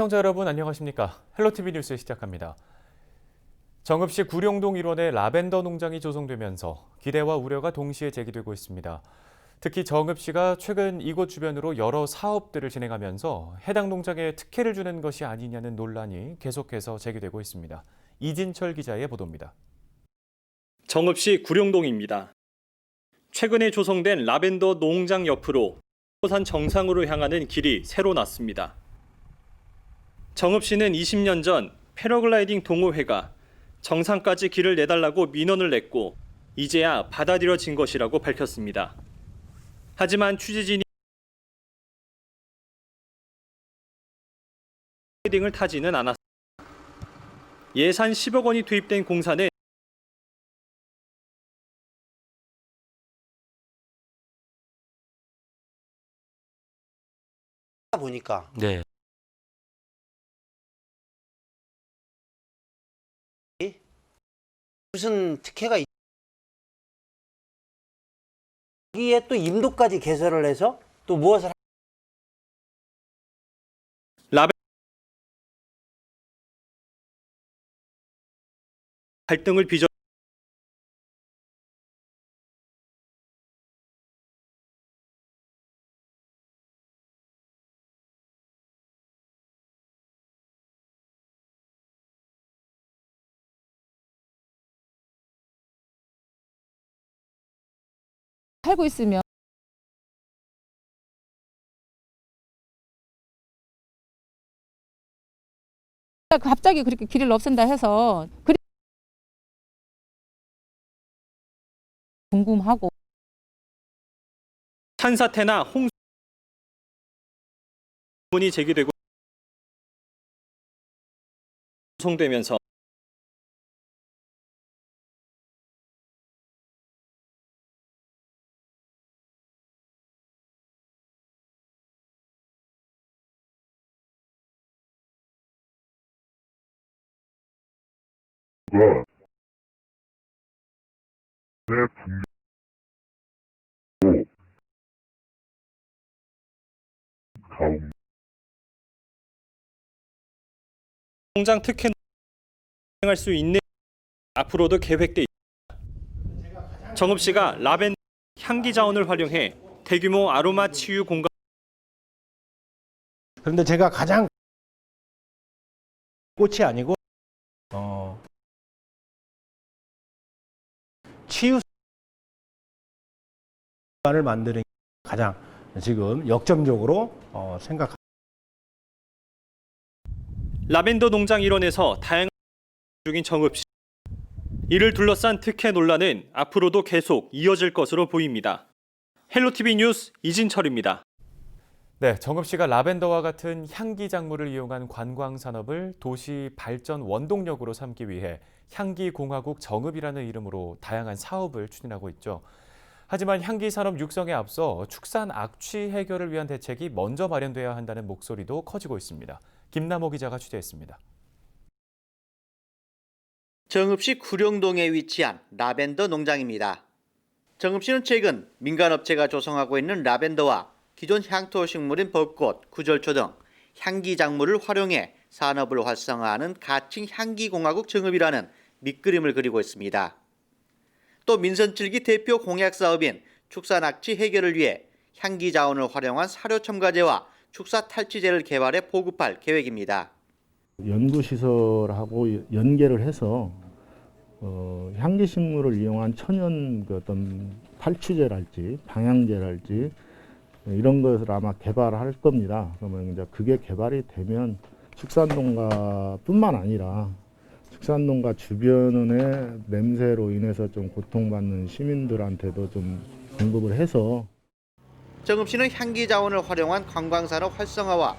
시청자 여러분 안녕하십니까? 헬로티비 뉴스 시작합니다. 정읍시 구룡동 일원에 라벤더 농장이 조성되면서 기대와 우려가 동시에 제기되고 있습니다. 특히 정읍시가 최근 이곳 주변으로 여러 사업들을 진행하면서 해당 농장에 특혜를 주는 것이 아니냐는 논란이 계속해서 제기되고 있습니다. 이진철 기자의 보도입니다. 정읍시 구룡동입니다. 최근에 조성된 라벤더 농장 옆으로 산 정상으로 향하는 길이 새로 났습니다. 정읍시는 20년 전 패러글라이딩 동호회가 정상까지 길을 내달라고 민원을 냈고 이제야 받아들여진 것이라고 밝혔습니다. 하지만 취재진이 패러글라이딩을 타지는 않았습니다. 예산 10억 원이 투입된 공사는 보니까 네. 무슨 특혜가 여기에 또 임도까지 개설을 해서 또 무엇을 갈등을 빚어 살고 있으면 갑자기 그렇게 길을 없앤다 해서 궁금하고 산사태나 홍수문이 제기되고 조성되면서 농장 특혜 할 수 있는 앞으로도 계획돼 있습니다. 정읍시가 라벤더 향기 자원을 활용해 대규모 아로마 치유 공간 그런데 제가 가장 꽃이 아니고 치유 공간을 만드는 게 가장 지금 역점적으로 생각합니다. 라벤더 농장 일원에서 다양한 중인 정읍시. 이를 둘러싼 특혜 논란은 앞으로도 계속 이어질 것으로 보입니다. 헬로티비 뉴스 이진철입니다. 네, 정읍시가 라벤더와 같은 향기 작물을 이용한 관광 산업을 도시 발전 원동력으로 삼기 위해 향기공화국 정읍이라는 이름으로 다양한 사업을 추진하고 있죠. 하지만 향기 산업 육성에 앞서 축산 악취 해결을 위한 대책이 먼저 마련돼야 한다는 목소리도 커지고 있습니다. 김남호 기자가 취재했습니다. 정읍시 구룡동에 위치한 라벤더 농장입니다. 정읍시는 최근 민간업체가 조성하고 있는 라벤더와 기존 향토 식물인 벚꽃, 구절초 등 향기 작물을 활용해 산업을 활성화하는 가칭 향기공화국 정읍이라는 밑그림을 그리고 있습니다. 또 민선 7기 대표 공약 사업인 축산악취 해결을 위해 향기 자원을 활용한 사료 첨가제와 축사 탈취제를 개발해 보급할 계획입니다. 연구시설하고 연계를 해서 향기식물을 이용한 천연 어떤 탈취제랄지 방향제랄지 이런 것을 아마 개발할 겁니다. 그러면 이제 그게 개발이 되면 축산농가뿐만 아니라 축산농가 주변의 냄새로 인해서 좀 고통받는 시민들한테도 좀 공급을 해서 정읍시는 향기 자원을 활용한 관광산업 활성화와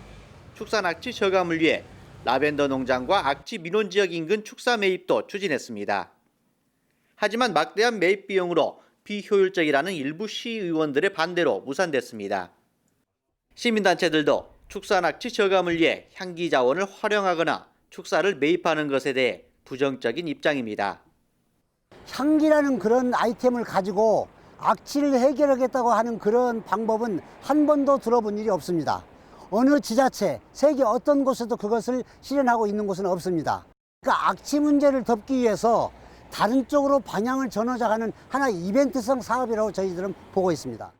축산악취 저감을 위해 라벤더 농장과 악취 민원 지역 인근 축사 매입도 추진했습니다. 하지만 막대한 매입 비용으로 비효율적이라는 일부 시의원들의 반대로 무산됐습니다. 시민단체들도 축산악취 저감을 위해 향기 자원을 활용하거나 축사를 매입하는 것에 대해 부정적인 입장입니다. 향기라는 그런 아이템을 가지고 악취를 해결하겠다고 하는 그런 방법은 한 번도 들어본 일이 없습니다. 어느 지자체, 세계 어떤 곳에도 그것을 실현하고 있는 곳은 없습니다. 그러니까 악취 문제를 덮기 위해서 다른 쪽으로 방향을 전환하는 하나의 이벤트성 사업이라고 저희들은 보고 있습니다.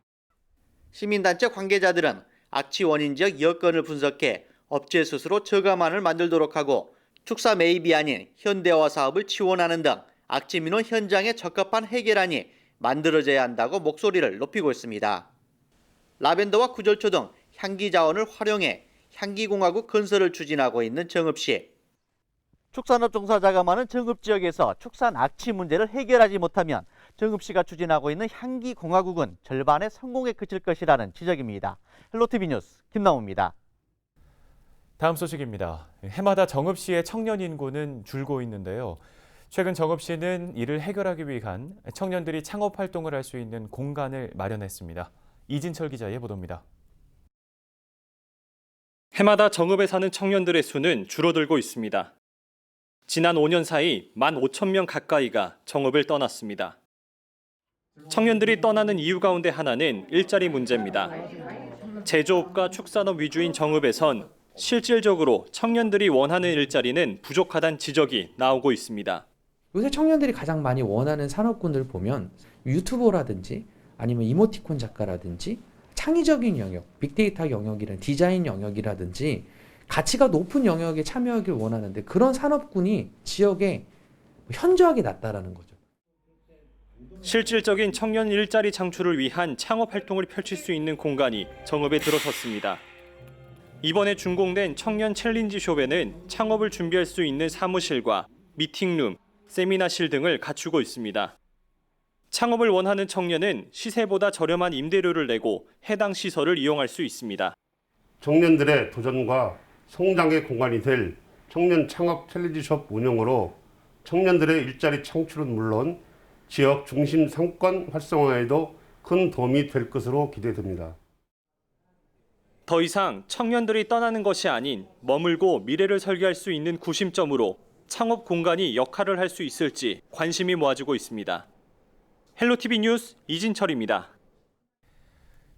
시민단체 관계자들은 악취 원인 지역 여건을 분석해 업체 스스로 저감안을 만들도록 하고 축사 매입이 아닌 현대화 사업을 지원하는 등 악취 민원 현장에 적합한 해결안이 만들어져야 한다고 목소리를 높이고 있습니다. 라벤더와 구절초 등 향기 자원을 활용해 향기공화국 건설을 추진하고 있는 정읍시. 축산업 종사자가 많은 정읍 지역에서 축산 악취 문제를 해결하지 못하면 정읍시가 추진하고 있는 향기공화국은 절반의 성공에 그칠 것이라는 지적입니다. 헬로티비 뉴스 김나무입니다. 다음 소식입니다. 해마다 정읍시의 청년 인구는 줄고 있는데요. 최근 정읍시는 이를 해결하기 위한 청년들이 창업 활동을 할 수 있는 공간을 마련했습니다. 이진철 기자의 보도입니다. 해마다 정읍에 사는 청년들의 수는 줄어들고 있습니다. 지난 5년 사이 15,000명 가까이가 정읍을 떠났습니다. 청년들이 떠나는 이유 가운데 하나는 일자리 문제입니다. 제조업과 축산업 위주인 정읍에선 실질적으로 청년들이 원하는 일자리는 부족하다는 지적이 나오고 있습니다. 요새 청년들이 가장 많이 원하는 산업군을 보면 유튜버라든지 아니면 이모티콘 작가라든지 창의적인 영역, 빅데이터 영역이란 디자인 영역이라든지 가치가 높은 영역에 참여하길 원하는데 그런 산업군이 지역에 현저하게 낮다라는 거죠. 실질적인 청년 일자리 창출을 위한 창업 활동을 펼칠 수 있는 공간이 정읍에 들어섰습니다. 이번에 준공된 청년 챌린지숍에는 창업을 준비할 수 있는 사무실과 미팅룸, 세미나실 등을 갖추고 있습니다. 창업을 원하는 청년은 시세보다 저렴한 임대료를 내고 해당 시설을 이용할 수 있습니다. 청년들의 도전과 성장의 공간이 될 청년 창업 챌린지숍 운영으로 청년들의 일자리 창출은 물론 지역 중심 상권 활성화에도 큰 도움이 될 것으로 기대됩니다. 더 이상 청년들이 떠나는 것이 아닌 머물고 미래를 설계할 수 있는 구심점으로 창업 공간이 역할을 할 수 있을지 관심이 모아지고 있습니다. 헬로티비 뉴스 이진철입니다.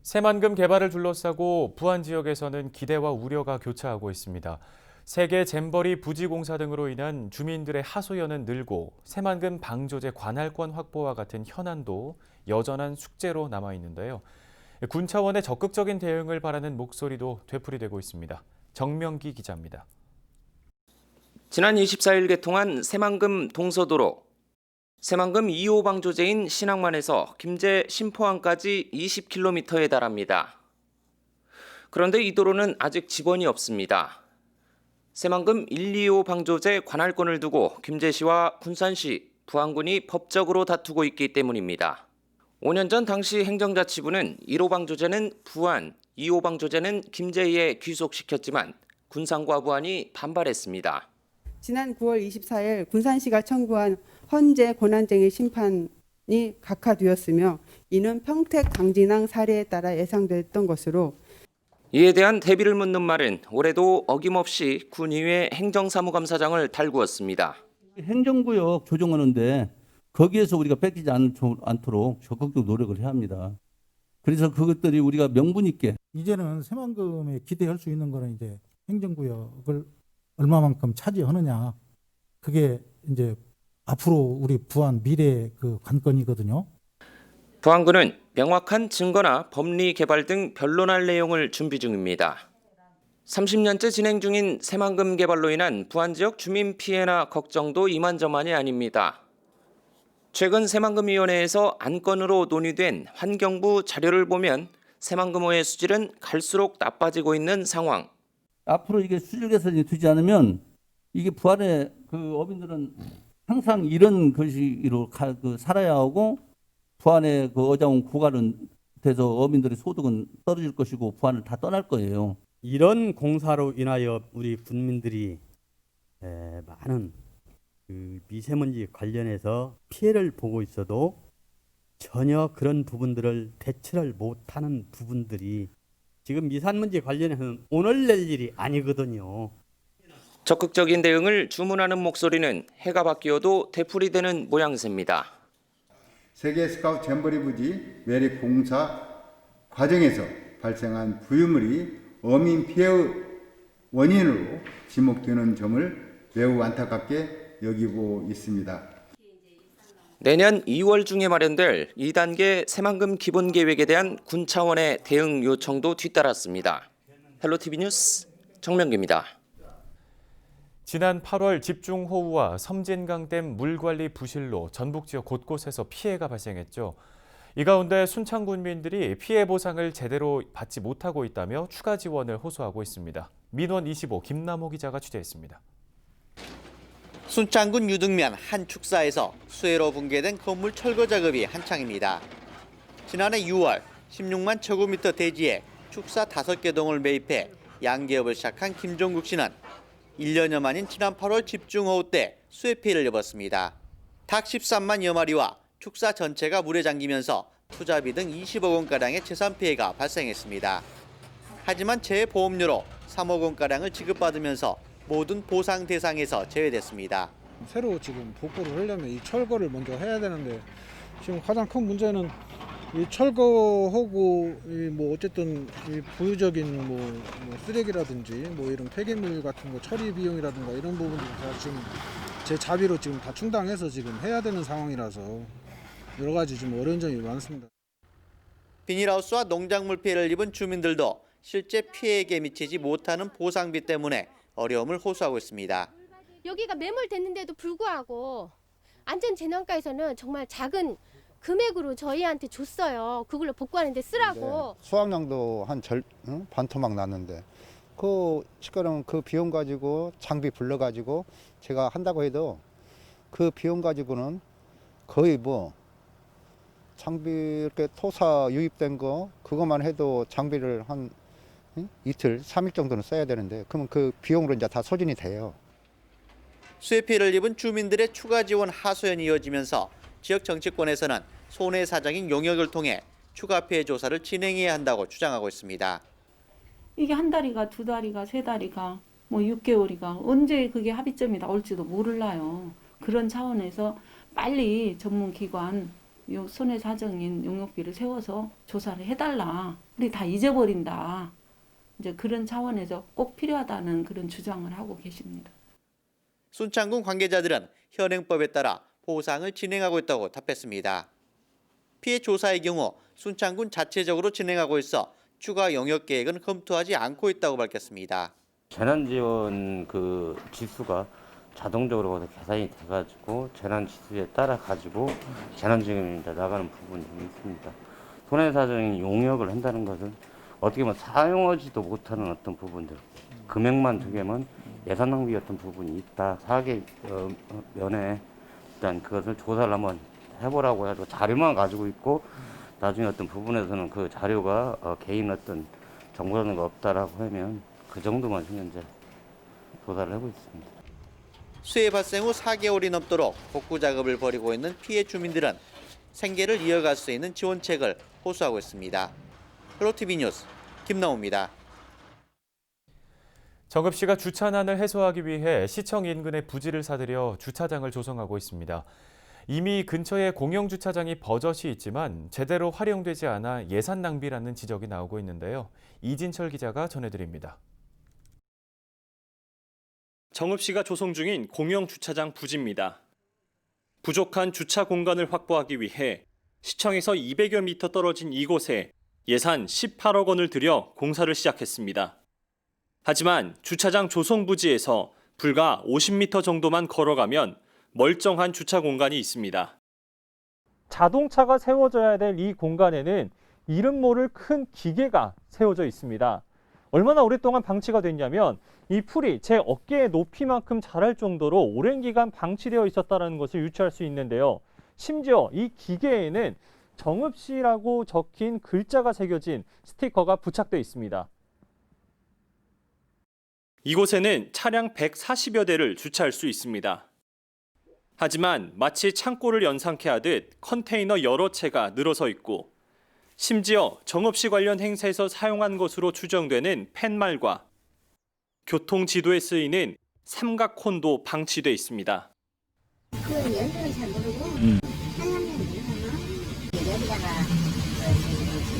새만금 개발을 둘러싸고 부안 지역에서는 기대와 우려가 교차하고 있습니다. 세계 잼버리 부지 공사 등으로 인한 주민들의 하소연은 늘고 새만금 방조제 관할권 확보와 같은 현안도 여전한 숙제로 남아 있는데요. 군 차원의 적극적인 대응을 바라는 목소리도 되풀이되고 있습니다. 정명기 기자입니다. 지난 24일 개통한 새만금 동서도로. 새만금 2호 방조제인 신항만에서 김제 신포항까지 20km에 달합니다. 그런데 이 도로는 아직 지번이 없습니다. 새만금 1, 2호 방조제 관할권을 두고 김제시와 군산시, 부안군이 법적으로 다투고 있기 때문입니다. 5년 전 당시 행정자치부는 1호 방조제는 부안, 2호 방조제는 김제에 귀속시켰지만 군산과 부안이 반발했습니다. 지난 9월 24일 군산시가 청구한 헌재 권한쟁의 심판이 각하되었으며 이는 평택 강진항 사례에 따라 예상됐던 것으로 이에 대한 대비를 묻는 말은 올해도 어김없이 군의회 행정사무감사장을 달구었습니다. 행정구역 조정하는데 거기에서 우리가 뺏기지 않도록 적극적 노력을 해야 합니다. 그래서 그것들이 우리가 명분 있게 이제는 새만금에 기대할 수 있는 거는 이제 행정구역을 얼마만큼 차지하느냐, 그게 이제 앞으로 우리 부안 미래 그 관건이거든요. 부안군은 명확한 증거나 법리 개발 등 변론할 내용을 준비 중입니다. 30년째 진행 중인 새만금 개발로 인한 부안 지역 주민 피해나 걱정도 이만저만이 아닙니다. 최근 새만금위원회에서 안건으로 논의된 환경부 자료를 보면 새만금호의 수질은 갈수록 나빠지고 있는 상황. 앞으로 이게 수질 개선이 되지 않으면 이게 부안의 그 어민들은 항상 이런 것으로 살아야 하고 부안의 그 어자운 고갈은 돼서 어민들의 소득은 떨어질 것이고 부안을 다 떠날 거예요. 이런 공사로 인하여 우리 군민들이 많은 그 미세먼지 관련해서 피해를 보고 있어도 전혀 그런 부분들을 대처를 못하는 부분들이 지금 미세먼지 관련해서는 오늘 낼 일이 아니거든요. 적극적인 대응을 주문하는 목소리는 해가 바뀌어도 되풀이되는 모양새입니다. 세계 스카우트 잼버리 부지 매립 공사 과정에서 발생한 부유물이 어민 피해의 원인으로 지목되는 점을 매우 안타깝게 여기고 있습니다. 내년 2월 중에 마련될 2단계 새만금 기본계획에 대한 군 차원의 대응 요청도 뒤따랐습니다. 헬로티비 뉴스 정명규입니다. 지난 8월 집중호우와 섬진강댐 물관리 부실로 전북 지역 곳곳에서 피해가 발생했죠. 이 가운데 순창 군민들이 피해 보상을 제대로 받지 못하고 있다며 추가 지원을 호소하고 있습니다. 민원 25 김남호 기자가 취재했습니다. 순창군 유등면 한 축사에서 수해로 붕괴된 건물 철거 작업이 한창입니다. 지난해 6월 16만 제곱미터 대지에 축사 5개 동을 매입해 양계업을 시작한 김종국 씨는 1년여 만인 지난 8월 집중호우 때 수해 피해를 입었습니다. 닭 13만여 마리와 축사 전체가 물에 잠기면서 투자비 등 20억 원가량의 재산 피해가 발생했습니다. 하지만 재보험료로 3억 원가량을 지급받으면서 모든 보상 대상에서 제외됐습니다. 새로 지금 복구를 하려면 이 철거를 먼저 해야 되는데 지금 가장 큰 문제는 이 철거하고 뭐 어쨌든 이 부유적인 뭐 쓰레기라든지 뭐 이런 폐기물 같은 거 처리 비용이라든가 이런 부분들이 다 지금 제 자비로 지금 다 충당해서 지금 해야 되는 상황이라서 여러 가지 좀 어려운 점이 많습니다. 비닐하우스와 농작물 피해를 입은 주민들도 실제 피해에게 미치지 못하는 보상비 때문에 어려움을 호소하고 있습니다. 여기가 매몰됐는데도 불구하고 안전재난과에서는 정말 작은 금액으로 저희한테 줬어요. 그걸로 복구하는 데 쓰라고. 네, 수확량도 한 반토막 났는데 그 시끄러운 그 비용 가지고 장비 불러가지고 제가 한다고 해도 그 비용 가지고는 거의 뭐 장비 이렇게 토사 유입된 거 그것만 해도 장비를 한 이틀, 3일 정도는 써야 되는데 그러면 그 비용으로 이제 다 소진이 돼요. 수해 피해를 입은 주민들의 추가 지원 하소연이 이어지면서 지역 정치권에서는 손해 사장인 용역을 통해 추가 피해 조사를 진행해야 한다고 주장하고 있습니다. 이게 한 달이가 두 달이가 세 달이가 뭐 6개월이가 언제 그게 합의점이 나올지도 몰라요. 그런 차원에서 빨리 전문기관 요 손해 사정인 용역비를 세워서 조사를 해달라. 우리 다 잊어버린다. 이제 그런 차원에서 꼭 필요하다는 그런 주장을 하고 계십니다. 순창군 관계자들은 현행법에 따라 보상을 진행하고 있다고 답했습니다. 피해 조사의 경우 순창군 자체적으로 진행하고 있어 추가 영역 계획은 검토하지 않고 있다고 밝혔습니다. 재난지원 그 지수가 자동적으로 거기서 계산이 돼가지고 재난 지수에 따라 가지고 재난지원이 나가는 부분이 좀 있습니다. 손해사정인 용역을 한다는 것은 어떻게 보면 사용하지도 못하는 어떤 부분들, 금액만 두개면 예산 낭비 어떤 부분이 있다. 사계 면에 일단 그것을 조사를 한번 해보라고 해가지고 자료만 가지고 있고 나중에 어떤 부분에서는 그 자료가 개인 어떤 정보라는 거 없다라고 하면 그 정도만 현재 조사를 하고 있습니다. 수해 발생 후 4개월이 넘도록 복구 작업을 벌이고 있는 피해 주민들은 생계를 이어갈 수 있는 지원책을 호소하고 있습니다. 헬로티비 뉴스 김나호입니다. 정읍시가 주차난을 해소하기 위해 시청 인근의 부지를 사들여 주차장을 조성하고 있습니다. 이미 근처에 공영주차장이 버젓이 있지만 제대로 활용되지 않아 예산 낭비라는 지적이 나오고 있는데요. 이진철 기자가 전해드립니다. 정읍시가 조성 중인 공영주차장 부지입니다. 부족한 주차 공간을 확보하기 위해 시청에서 200여 미터 떨어진 이곳에 예산 18억 원을 들여 공사를 시작했습니다. 하지만 주차장 조성 부지에서 불과 50m 정도만 걸어가면 멀쩡한 주차 공간이 있습니다. 자동차가 세워져야 될 이 공간에는 이름 모를 큰 기계가 세워져 있습니다. 얼마나 오랫동안 방치가 됐냐면 이 풀이 제 어깨의 높이만큼 자랄 정도로 오랜 기간 방치되어 있었다는 것을 유추할 수 있는데요. 심지어 이 기계에는 정읍시라고 적힌 글자가 새겨진 스티커가 부착되어 있습니다. 이곳에는 차량 140여 대를 주차할 수 있습니다. 하지만 마치 창고를 연상케 하듯 컨테이너 여러 채가 늘어서 있고 심지어 정읍시 관련 행사에서 사용한 것으로 추정되는 팻말과 교통지도에 쓰이는 삼각콘도 방치돼 있습니다. 그 연도를 잘 모르고 여기다가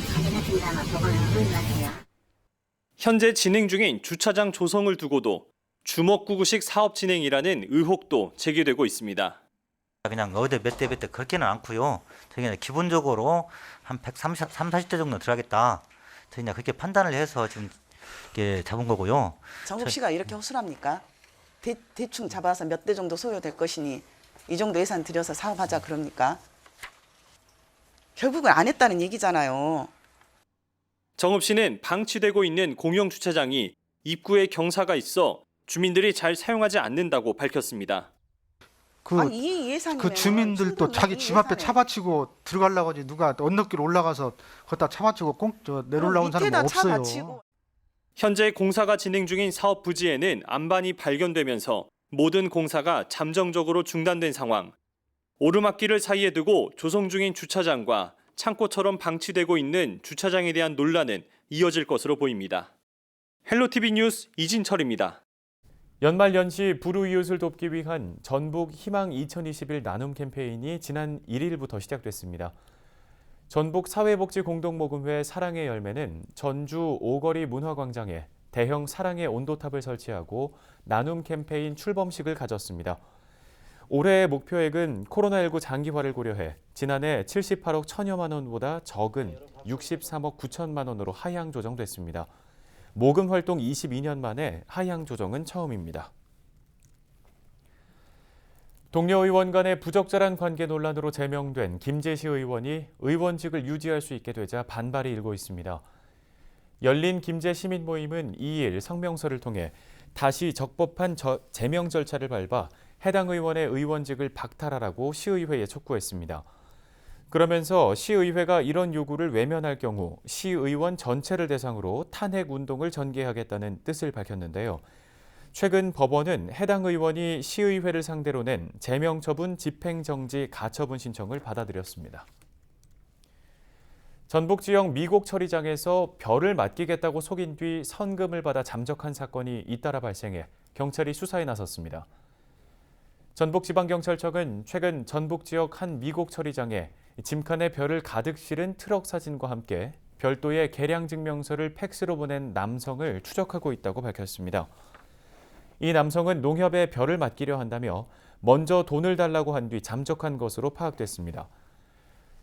자재 같은 거 아마 보관을 하는 것 같아요. 현재 진행 중인 주차장 조성을 두고도 주먹구구식 사업 진행이라는 의혹도 제기되고 있습니다. 그냥 어디 몇 대 그렇게는 않고요. 저희가 기본적으로 한 130, 40대 정도 들어가겠다. 저희가 그렇게 판단을 해서 지금 이렇게 잡은 거고요. 정읍시가 이렇게 허술합니까? 대충 잡아서 몇 대 정도 소요될 것이니 이 정도 예산 들여서 사업하자 그럽니까? 결국은 안 했다는 얘기잖아요. 정읍시는 방치되고 있는 공영 주차장이 입구에 경사가 있어 주민들이 잘 사용하지 않는다고 밝혔습니다. 그 주민들도 자기 집 앞에 차 받치고 들어가려고 하지 누가 언덕길 올라가서 걷다 차 받치고 내려올라온 사람은 없어요. 현재 공사가 진행 중인 사업 부지에는 안반이 발견되면서 모든 공사가 잠정적으로 중단된 상황. 오르막길을 사이에 두고 조성 중인 주차장과 창고처럼 방치되고 있는 주차장에 대한 논란은 이어질 것으로 보입니다. 헬로티비 뉴스 이진철입니다. 연말연시 불우이웃을 돕기 위한 전북 희망 2021 나눔 캠페인이 지난 1일부터 시작됐습니다. 전북 사회복지공동모금회 사랑의 열매는 전주 오거리 문화광장에 대형 사랑의 온도탑을 설치하고 나눔 캠페인 출범식을 가졌습니다. 올해의 목표액은 코로나19 장기화를 고려해 지난해 78억 1천여만 원보다 적은 63억 9천만 원으로 하향 조정됐습니다. 모금 활동 22년 만에 하향 조정은 처음입니다. 동료 의원 간의 부적절한 관계 논란으로 제명된 김재시 의원이 의원직을 유지할 수 있게 되자 반발이 일고 있습니다. 열린 김제 시민 모임은 2일 성명서를 통해 다시 적법한 제명 절차를 밟아 해당 의원의 의원직을 박탈하라고 시의회에 촉구했습니다. 그러면서 시의회가 이런 요구를 외면할 경우 시의원 전체를 대상으로 탄핵 운동을 전개하겠다는 뜻을 밝혔는데요. 최근 법원은 해당 의원이 시의회를 상대로 낸 제명 처분 집행정지 가처분 신청을 받아들였습니다. 전북 지역 미곡 처리장에서 벼를 맡기겠다고 속인 뒤 선금을 받아 잠적한 사건이 잇따라 발생해 경찰이 수사에 나섰습니다. 전북지방경찰청은 최근 전북 지역 한 미곡 처리장에 짐칸에 벼를 가득 실은 트럭 사진과 함께 별도의 개량 증명서를 팩스로 보낸 남성을 추적하고 있다고 밝혔습니다. 이 남성은 농협에 벼를 맡기려 한다며 먼저 돈을 달라고 한 뒤 잠적한 것으로 파악됐습니다.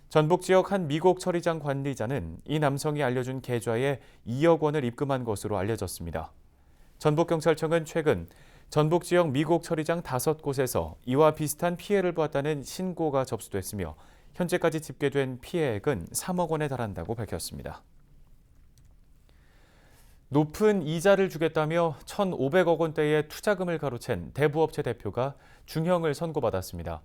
전북 지역 한 미곡 처리장 관리자는 이 남성이 알려준 계좌에 2억 원을 입금한 것으로 알려졌습니다. 전북경찰청은 최근 전북 지역 미곡 처리장 5곳에서 이와 비슷한 피해를 보았다는 신고가 접수됐으며 현재까지 집계된 피해액은 3억 원에 달한다고 밝혔습니다. 높은 이자를 주겠다며 1,500억 원대의 투자금을 가로챈 대부업체 대표가 중형을 선고받았습니다.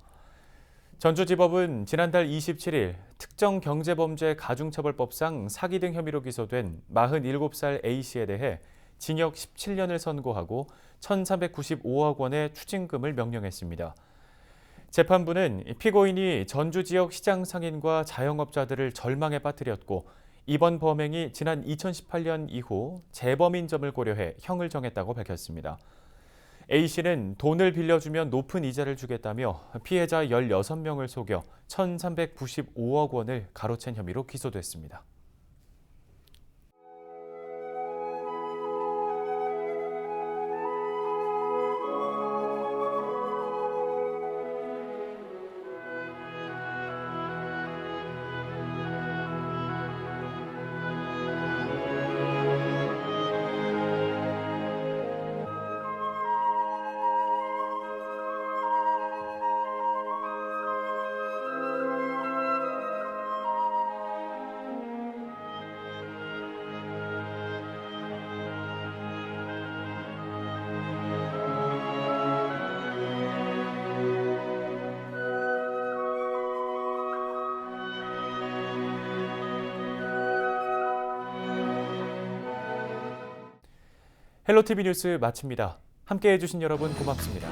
전주지법은 지난달 27일 특정경제범죄 가중처벌법상 사기 등 혐의로 기소된 47살 A씨에 대해 징역 17년을 선고하고 1,395억 원의 추징금을 명령했습니다. 재판부는 피고인이 전주 지역 시장 상인과 자영업자들을 절망에 빠뜨렸고 이번 범행이 지난 2018년 이후 재범인 점을 고려해 형을 정했다고 밝혔습니다. A씨는 돈을 빌려주면 높은 이자를 주겠다며 피해자 16명을 속여 1,395억 원을 가로챈 혐의로 기소됐습니다. 헬로티비 뉴스 마칩니다. 함께해 주신 여러분 고맙습니다.